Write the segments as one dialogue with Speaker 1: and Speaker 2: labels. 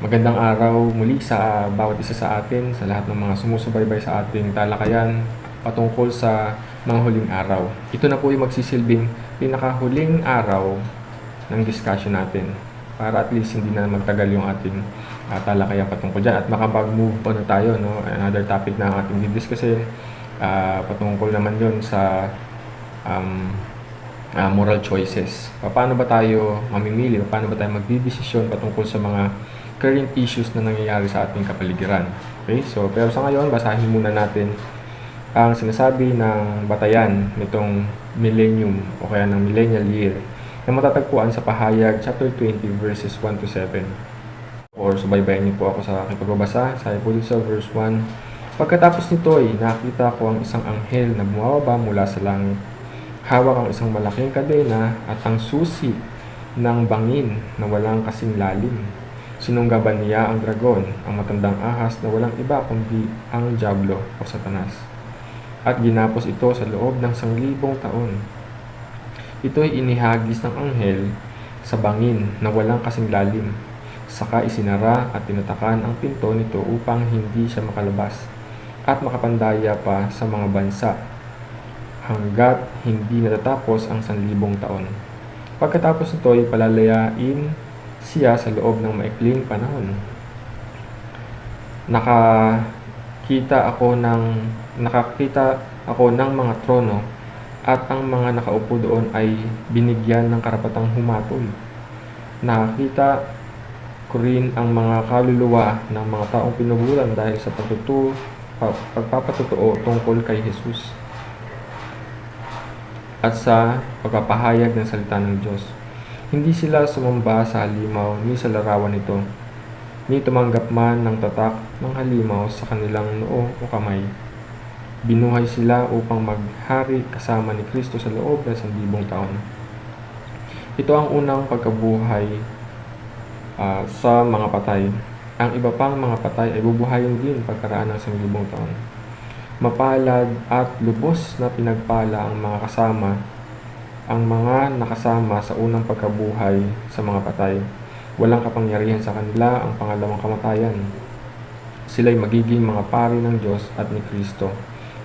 Speaker 1: Magandang araw muli sa bawat isa sa atin, sa lahat ng mga sumusubaybay sa ating talakayan patungkol sa mga huling araw. Ito na po yung magsisilbing pinakahuling araw ng discussion natin para at least hindi na magtagal yung ating talakayan patungkol dyan at makapag-move on na tayo. No? Another topic na ating didiscusin patungkol naman yun sa moral choices. Paano ba tayo mamimili? Paano ba tayo magdidesisyon patungkol sa mga current issues na nangyayari sa ating kapaligiran? Okay? So, pero sa ngayon, basahin muna natin ang sinasabi ng batayan nitong millennium o kaya ng millennial year na matatagpuan sa Pahayag chapter 20 verses 1 to 7. Or subaybayan niyo po ako sa aking pagbabasa. Sabi po dito sa verse 1, "Pagkatapos nito ay nakita ko ang isang anghel na bumababa mula sa langit. Hawak ang isang malaking kadena at ang susi ng bangin na walang kasing lalim. Sinunggaban niya ang dragon, ang matandang ahas na walang iba kundi ang Diablo o Satanas. At ginapos ito sa loob ng 1,000 taon. Ito ay inihagis ng anghel sa bangin na walang kasing lalim. Saka isinara at tinatakan ang pinto nito upang hindi siya makalabas at makapandaya pa sa mga bansa hanggat hindi natatapos ang 1,000 taon. Pagkatapos nito ay palalayain siya sa loob ng maikling panahon. Nakakita ako ng mga trono at ang mga nakaupo doon ay binigyan ng karapatang humatol. Nakakita ko rin ang mga kaluluwa ng mga taong pinubulan dahil sa pagpapatotoo tungkol kay Jesus at sa pagpapahayag ng salita ng Diyos. Hindi sila sumamba sa halimaw ni sa larawan nito, ni tumanggap man ng tatak ng halimaw sa kanilang noo o kamay. Binuhay sila upang maghari kasama ni Kristo sa loob ng 1,000 taon. Ito ang unang pagkabuhay sa mga patay. Ang iba pang mga patay ay bubuhayin din pagkaraan ng 1,000 taon. Mapalad at lubos na pinagpala ang mga nakasama sa unang pagkabuhay sa mga patay. Walang kapangyarihan sa kanila ang pangalawang kamatayan. Sila'y magiging mga pari ng Diyos at ni Kristo,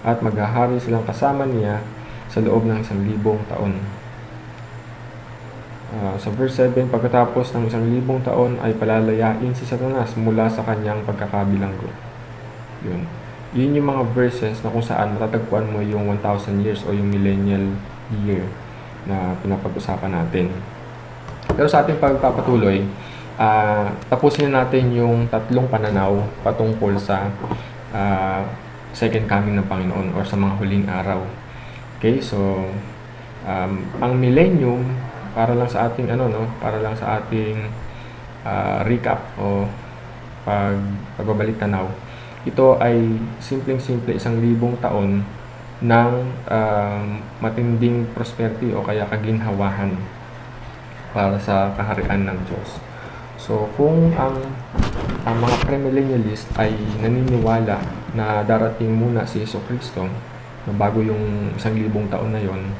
Speaker 1: at maghahari silang kasama niya sa loob ng 1,000 taon. Sa verse 7, pagkatapos ng 1,000 taon ay palalayain si Satanas mula sa kanyang pagkakabilanggo. Yun yung mga verses na kung saan matatagpuan mo yung 1,000 years o yung millennial year na pinapag-usapan natin. Pero sa ating pagpapatuloy, tapusin na natin yung 3 pananaw patungkol sa second coming ng Panginoon or sa mga huling araw. Okay, so ang millennium para lang sa ating recap o pagbabalik tanaw. Ito ay simpleng-simple 1,000 taon ng matinding prosperity o kaya kaginhawahan para sa kaharian ng Diyos. So, kung ang mga premillennialist ay naniniwala na darating muna si Jesucristo na bago yung 1,000 taon na yon,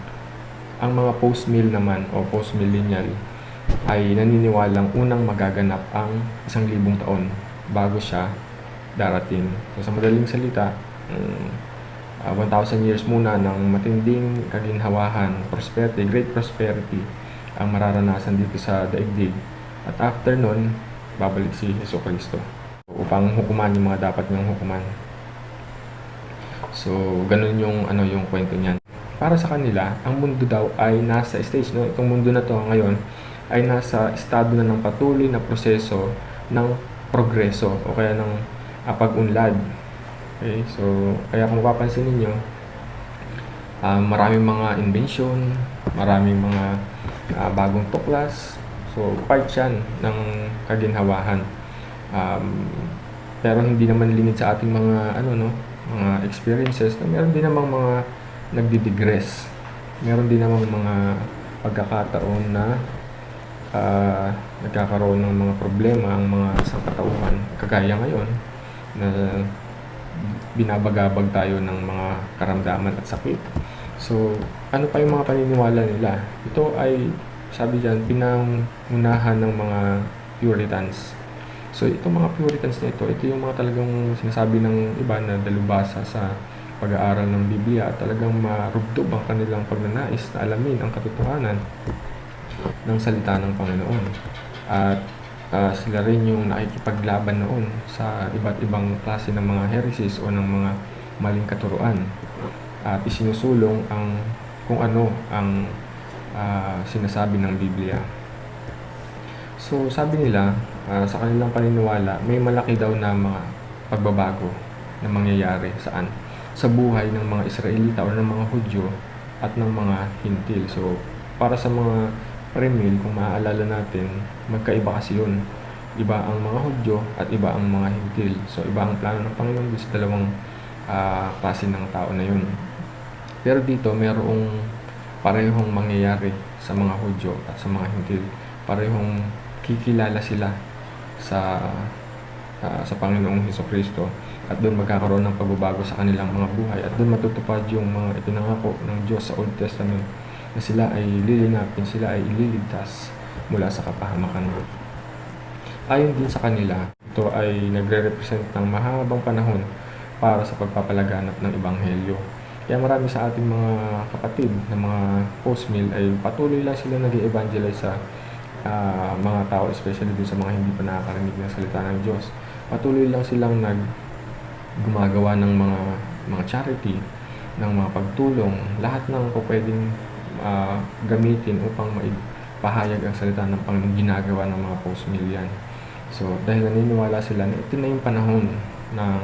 Speaker 1: ang mga post-mill naman o post-millennial ay naniniwalang unang magaganap ang 1,000 taon bago siya darating. So, sa madaling salita, 1,000 years muna ng matinding kaginhawahan, prosperity, great prosperity ang mararanasan dito sa daigdig. At after nun, babalik si Jesucristo upang hukuman yung mga dapat niyang hukuman. So, ganun yung kwento niyan. Para sa kanila, ang mundo daw ay nasa stage, no? Itong mundo na to ngayon ay nasa estado na ng patuloy na proseso ng progreso o kaya ng pag-unlad. Okay, so kaya kung mapapansin ninyo, maraming mga invention, maraming mga bagong tuklas. So part yan ng kaginhawahan. Pero hindi naman limit sa ating mga mga experiences. Meron din namang mga nagdi-digress. Meron din namang mga pagkakataon na nagkakaroon ng mga problema ang mga sangkatauhan. Kagaya ngayon na binabagabag tayo ng mga karamdaman at sakit. So, ano pa yung mga paniniwala nila? Ito ay, sabi dyan, pinangunahan ng mga Puritans So itong mga Puritans na ito yung mga talagang sinasabi ng iba na dalubhasa sa pag-aaral ng Biblia at talagang marubdob ang kanilang pagnanais na alamin ang katotohanan ng salita ng Panginoon. At sila rin yung nakikipaglaban noon sa iba't ibang klase ng mga heresies o ng mga maling katuruan at isinusulong kung ano ang sinasabi ng Biblia. So sabi nila, sa kanilang paniniwala, may malaki daw na mga pagbabago na mangyayari saan? Sa buhay ng mga Israelita o ng mga Hudyo at ng mga Hintil. So para sa mga premil, kung maaalala natin, magkaiba kasi yun. Iba ang mga Hudyo at iba ang mga Hintil. So iba ang plano ng Panginoon sa dalawang klase ng tao na yun. Pero dito, mayroong parehong mangyayari sa mga Hudyo at sa mga Hintil. Parehong kikilala sila sa Panginoong Hesukristo at doon magkakaroon ng pagbabago sa kanilang mga buhay at doon matutupad yung mga ipinangako ng Diyos sa Old Testament na sila ay lilinapin, sila ay ililigtas mula sa kapahamakan. Ayon din sa kanila, ito ay nagre-represent ng mahabang panahon para sa pagpapalaganap ng Ebanghelyo. Kaya marami sa ating mga kapatid na mga post-mill ay patuloy lang sila nag-evangelize sa mga tao, especially dun sa mga hindi pa nakakarinig ng salita ng Diyos. Patuloy lang silang gumagawa ng mga charity, ng mga pagtulong, lahat ng pwedeng gamitin upang maipahayag ang salita ng Panginoon, ginagawa ng mga post-mill yan. So dahil naniniwala sila na ito na yung panahon ng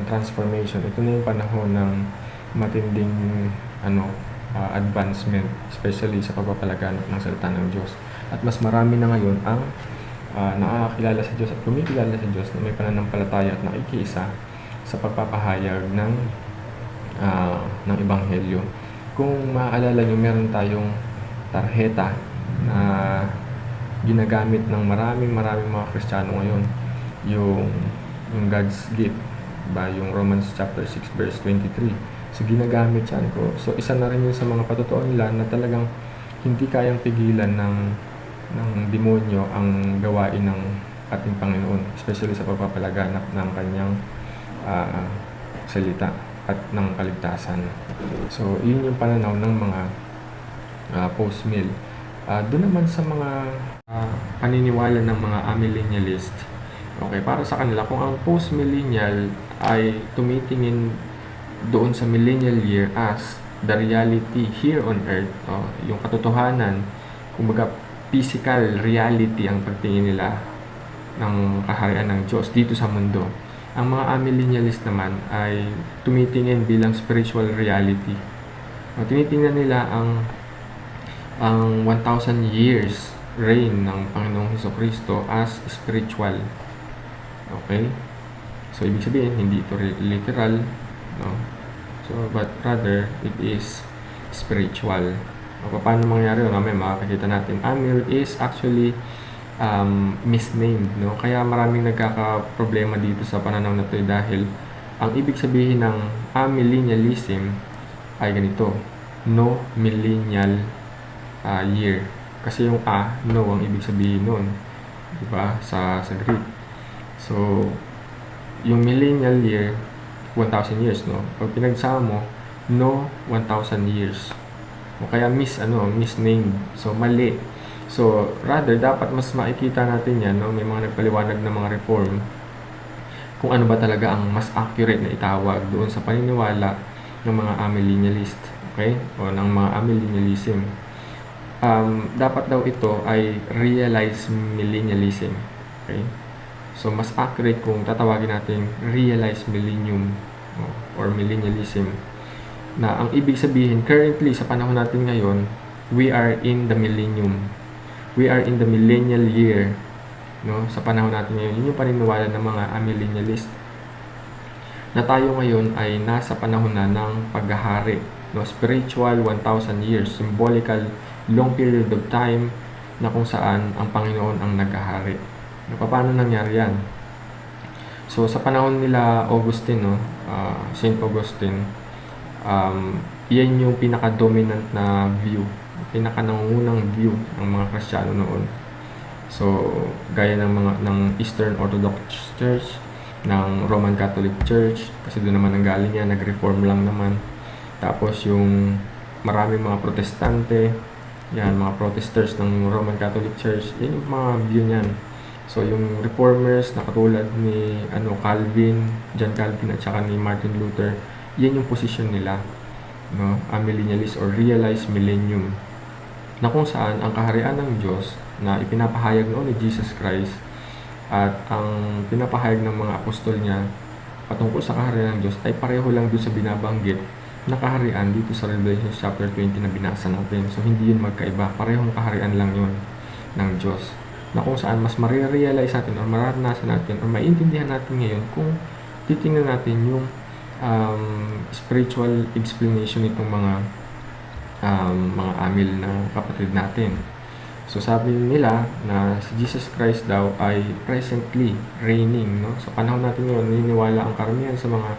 Speaker 1: transformation, ito na yung panahon ng matinding advancement, especially sa pagpapalaganap ng salita ng Diyos. At mas marami na ngayon ang nakakakilala sa Diyos at kumikilala sa Diyos na may pananampalataya at nakikiisa sa pagpapahayag ng Ebanghelyo. Kung maaalala nyo, meron tayong tarheta na ginagamit ng maraming mga Kristiyano ngayon, yung God's gift, yung Romans chapter 6 verse 23. So ginagamit yan ko. So isa na rin yun sa mga patotoo nila na talagang hindi kayang pigilan ng demonyo ang gawain ng ating Panginoon, especially sa pagpapalaganap ng kanyang salita at ng kaligtasan. So yun yung pananaw ng mga post-mill. Doon naman sa mga paniniwala ng mga amillennialist, okay, para sa kanila, kung ang post-millennial ay tumitingin doon sa millennial year as the reality here on earth, yung katotohanan, kumbaga physical reality ang pagtingin nila ng kaharian ng Diyos dito sa mundo. Ang mga amillennialist naman ay tumitingin bilang spiritual reality. Tinitingnan nila ang 1,000 years reign ng Panginoong Hesukristo as spiritual. Okay? So ibig sabihin, hindi ito literal, no? So, but rather, it is spiritual. Paano mangyari yun? May makakita natin. Amil is actually misnamed, no? Kaya maraming nagkaka-problema dito sa pananaw na ito dahil ang ibig sabihin ng amillennialism ay ganito, no millennial year. Kasi yung no ang ibig sabihin nun, diba? Sa Greek. So, yung millennial year, 1,000 years, no? Pag pinagsama mo, no 1,000 years. O kaya misnamed. So, mali. So, rather, dapat mas makikita natin yan, no? May mga nagpaliwanag ng mga reform kung ano ba talaga ang mas accurate na itawag doon sa paniniwala ng mga amillennialist. Okay? O ng mga amillennialism. Dapat daw ito ay realized millennialism. Okay? So, mas accurate kung tatawagin natin realized millennium or millennialism. Na ang ibig sabihin, currently, sa panahon natin ngayon, we are in the millennium. We are in the millennial year. No? Sa panahon natin ngayon, yun yung paniniwala ng mga amillennialist. Na tayo ngayon ay nasa panahon na ng paghahari. No? Spiritual 1,000 years. Symbolical long period of time na kung saan ang Panginoon ang naghahari. Paano nangyari yan? So, sa panahon nila Augustine, Saint Augustine, yan yung pinaka-dominant na view, pinaka-nangungunang view ng mga Kristiyano noon. So, gaya ng Eastern Orthodox Church, ng Roman Catholic Church, kasi doon naman ang galing yan, nag-reform lang naman. Tapos yung maraming mga protestante, yan, mga protesters ng Roman Catholic Church, yan yung mga view niyan. So, yung reformers na katulad ni Calvin, John Calvin at saka ni Martin Luther, yan yung position nila, no? Amillennialist or realized millennium, na kung saan ang kaharian ng Diyos na ipinapahayag noon ni Jesus Christ at ang pinapahayag ng mga apostol niya patungkol sa kaharian ng Diyos ay pareho lang doon sa binabanggit na kaharian dito sa Revelation chapter 20 na binasa natin. So, hindi yun magkaiba. Parehong kaharian lang yun ng Diyos, na kung saan mas marirealize natin or mararanasan natin or maintindihan natin ngayon kung titingnan natin yung spiritual explanation nitong mga amil na kapatid natin. So, sabi nila na si Jesus Christ daw ay presently reigning, no? Sa panahon natin ngayon, naniniwala ang karamihan sa mga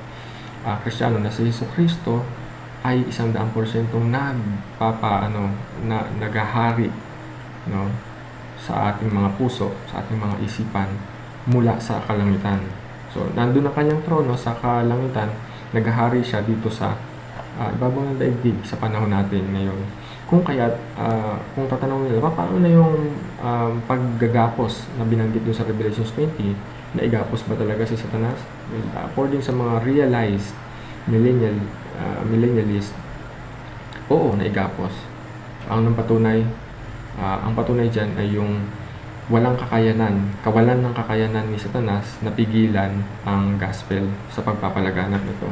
Speaker 1: Kristiyano na si Jesu Kristo ay 100% naghahari, no, sa ating mga puso, sa ating mga isipan mula sa kalangitan. So, nandun ang kanyang trono sa kalangitan, naghahari siya dito sa ibabaw ng daigdig sa panahon natin ngayon. Kung kung tatanungin nila, paano na yung paggagapos na binanggit doon sa Revelation 20, na igapos ba talaga si Satanas? Well, according sa mga realized millennialist, oo, naigapos. Ang patunay dyan ay yung kawalan ng kakayanan ni Satanas na pigilan ang gospel sa pagpapalaganap nito.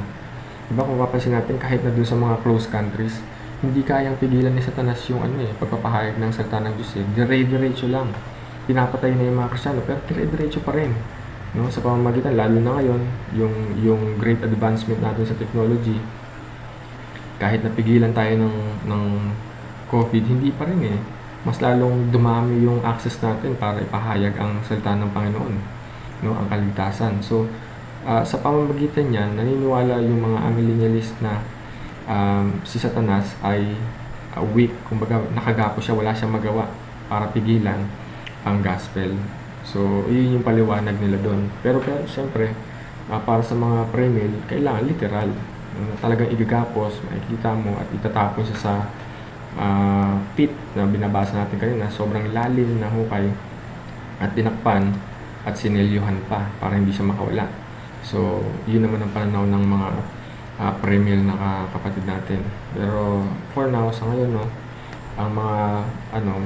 Speaker 1: Diba, kung papansin natin, kahit na doon sa mga close countries, hindi kayang pigilan ni Satanas yung pagpapahayag ng salita ng Diyos. Dire-diretso lang. Pinapatay na yung mga Kristiyano, pero dire-diretso pa rin, no? Sa pamamagitan, lalo na ngayon, yung great advancement natin sa technology, kahit napigilan tayo ng COVID, hindi pa rin mas lalong dumami yung access natin para ipahayag ang salita ng Panginoon, no? Ang kaligtasan. So, sa pamamagitan niyan, naniniwala yung mga amillennialist na si Satanas ay weak, kumbaga nakagapo siya, wala siyang magawa para pigilan ang gospel. So, yun yung paliwanag nila doon. Pero siyempre, para sa mga premil, kailangan literal. Talagang igagapos, makikita mo at itatapon siya sa pit na binabasa natin kanina, sobrang lalim na hukay at tinakpan at sinelyuhan pa para hindi siya makawala. So, yun naman ang pananaw ng mga premil na kapatid natin. Pero for now, sa ngayon, no, ang mga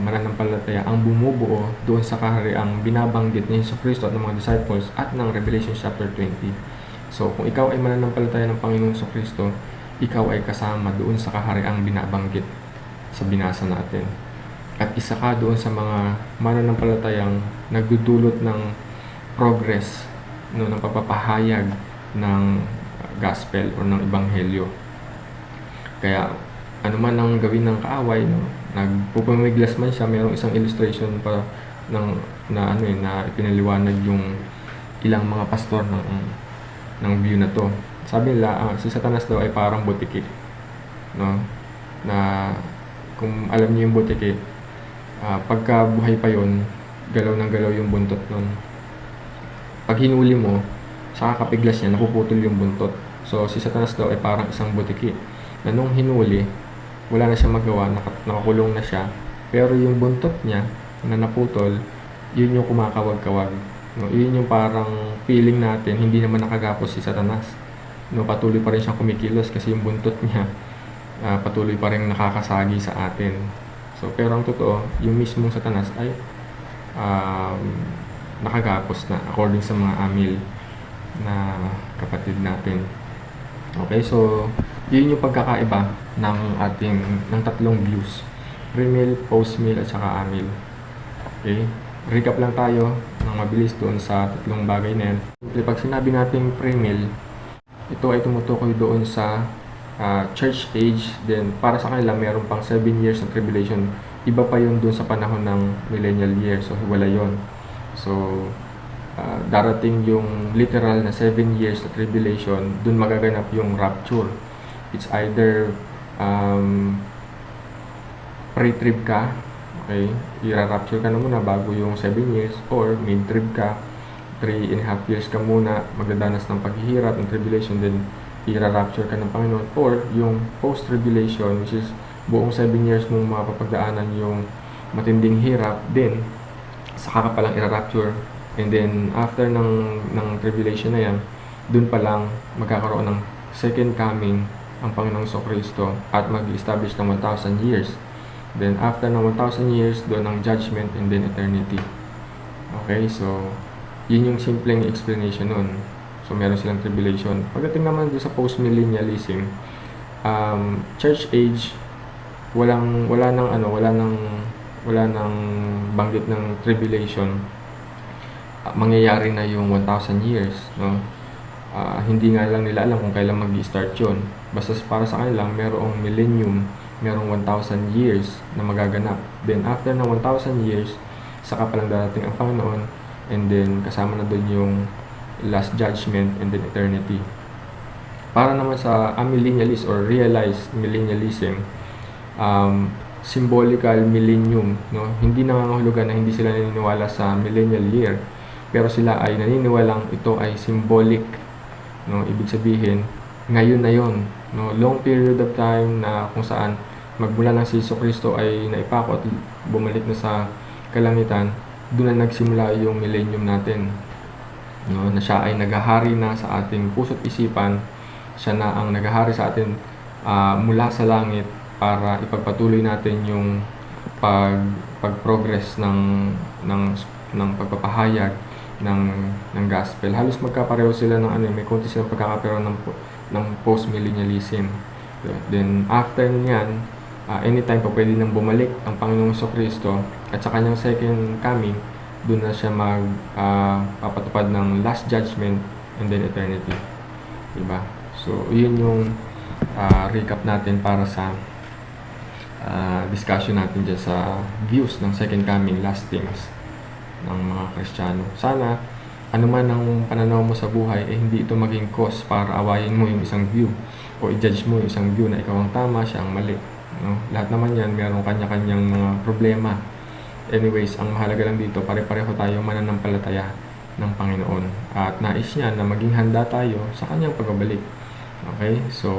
Speaker 1: mananampalataya ang bumubuo doon sa kahariang binabanggit ni Jesu Kristo at ng mga disciples at ng Revelation chapter 20. So, kung ikaw ay mananampalataya ng Panginoong Jesu Kristo, ikaw ay kasama doon sa kahariang binabanggit sa binasa natin. At isa ka doon sa mga mananampalatayang nagdudulot ng progress, no, ng pagpapahayag ng gospel o ng ebanghelyo. Kaya ano man ang gawin ng kaaway, no, nagpupumiglas man siya, mayroong isang illustration pa na ipinaliwanag yung ilang mga pastor ng view na to. Sabi nila, si Satanas daw ay parang butiki, no, na kung alam niyo yung butiki, pagka buhay pa yon, galaw ng galaw yung buntot nun. Pag hinuli mo, sa kakapiglas niya, napuputol yung buntot. So, si Satanas daw ay parang isang butiki na nung hinuli, wala na siyang magawa, nakakulong na siya. Pero yung buntot niya na naputol, yun yung kumakawag-kawag. No, yun yung parang feeling natin, hindi naman nakagapos si Satanas. No, patuloy pa rin siyang kumikilos kasi yung buntot niya patuloy pa rin nakakasagi sa atin. So, pero ang totoo, yung mismong Satanas ay nakagapos na according sa mga amil na kapatid natin. Okay, so yun yung pagkakaiba ng tatlong views: pre-meal, post-meal, at saka amil. Okay, recap lang tayo ng mabilis doon sa tatlong bagay na yan. Pag sinabi natin pre-meal, ito ay tumutukoy doon sa church age. Then para sa kanila meron pang 7 years ng tribulation. Iba pa yun doon sa panahon ng millennial year, so wala yun. So, darating yung literal na 7 years na tribulation, dun magaganap yung rapture. It's either pre-trib ka Okay? I-rapture ka na muna bago yung 7 years, or mid-trib ka, 3.5 years ka muna magdadanas ng paghihirap, ng tribulation, then i-rapture ka ng Panginoon, or yung post-tribulation, which is buong 7 years mong mapapagdaanan yung matinding hirap, then saka ka palang i-rapture, and then after ng tribulation na yan, dun pa lang magkakaroon ng second coming ang Panginoong Kristo at mag-establish ng 1,000 years. Then after ng 1,000 years, doon ang judgment and then eternity. Okay, so yun yung simpleng explanation nun. So meron silang tribulation. Pagdating naman doon sa post-millennialism, church age, wala nang banggit ng tribulation. Mangyayari na yung 1,000 years, no? Hindi nga lang nila alam kung kailan mag-i-start yun. Basta para sa kanila, merong millennium, merong 1,000 years na magaganap. Then after ng 1,000 years, saka palang darating ang Panginoon, and then kasama na doon yung last judgment and then eternity. Para naman sa amillennialist or realized millennialism, symbolical millennium, no? Hindi nangangahulugan na hindi sila naniniwala sa millennial year, pero sila ay naniniwalang ito ay symbolic, no? Ibig sabihin, ngayon na yon, no? Long period of time na kung saan magmula ng si Kristo ay naipako at bumalik na sa kalangitan, doon na nagsimula yung millennium natin, no? Na siya ay naghahari na sa ating puso't isipan. Siya na ang naghahari sa atin mula sa langit para ipagpatuloy natin yung pag-progress ng pagpapahayag ng gospel. Halos magkapareho sila ng may konti silang pagkakapareho ng post-millennialism. Then after niyan, anytime pa pwede nang bumalik ang Panginoong Kristo at sa kanyang second coming, doon na siya papatupad ng last judgment and then eternity. Diba? So, yun yung recap natin para sa discussion natin dyan sa views ng second coming, last things ng mga Kristiyano. Sana, ano man ang pananaw mo sa buhay, hindi ito maging cause para awayin mo yung isang view o i-judge mo yung isang view na ikaw ang tama, siya ang mali. No? Lahat naman yan, meron kanya-kanyang mga problema. Anyways, ang mahalaga lang dito, pare-pareho tayo mananampalataya ng Panginoon. At nais niya na maging handa tayo sa kanyang pagbabalik. Okay? So,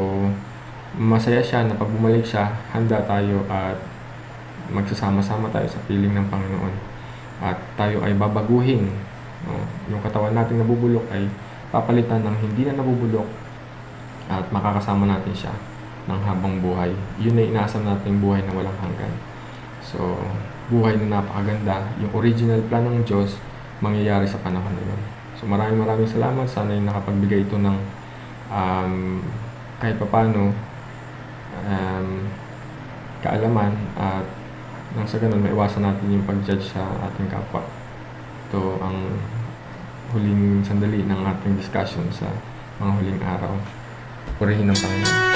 Speaker 1: masaya siya na pag bumalik siya, handa tayo at magsasama-sama tayo sa piling ng Panginoon. At tayo ay babaguhin. No? Yung katawan natin nabubulok ay papalitan ng hindi na nabubulok at makakasama natin siya ng habang buhay. Yun ay inaasam nating buhay na walang hanggan. So, buhay na napakaganda. Yung original plan ng Diyos, mangyayari sa panahon na yun. So, maraming salamat. Sana yung nakapagbigay ito ng kahit papano kaalaman at nang sa ganun, maiwasan natin yung pag-judge sa ating kapwa. Ito ang huling sandali ng ating discussion sa mga huling araw. Purihin ng Panginoon.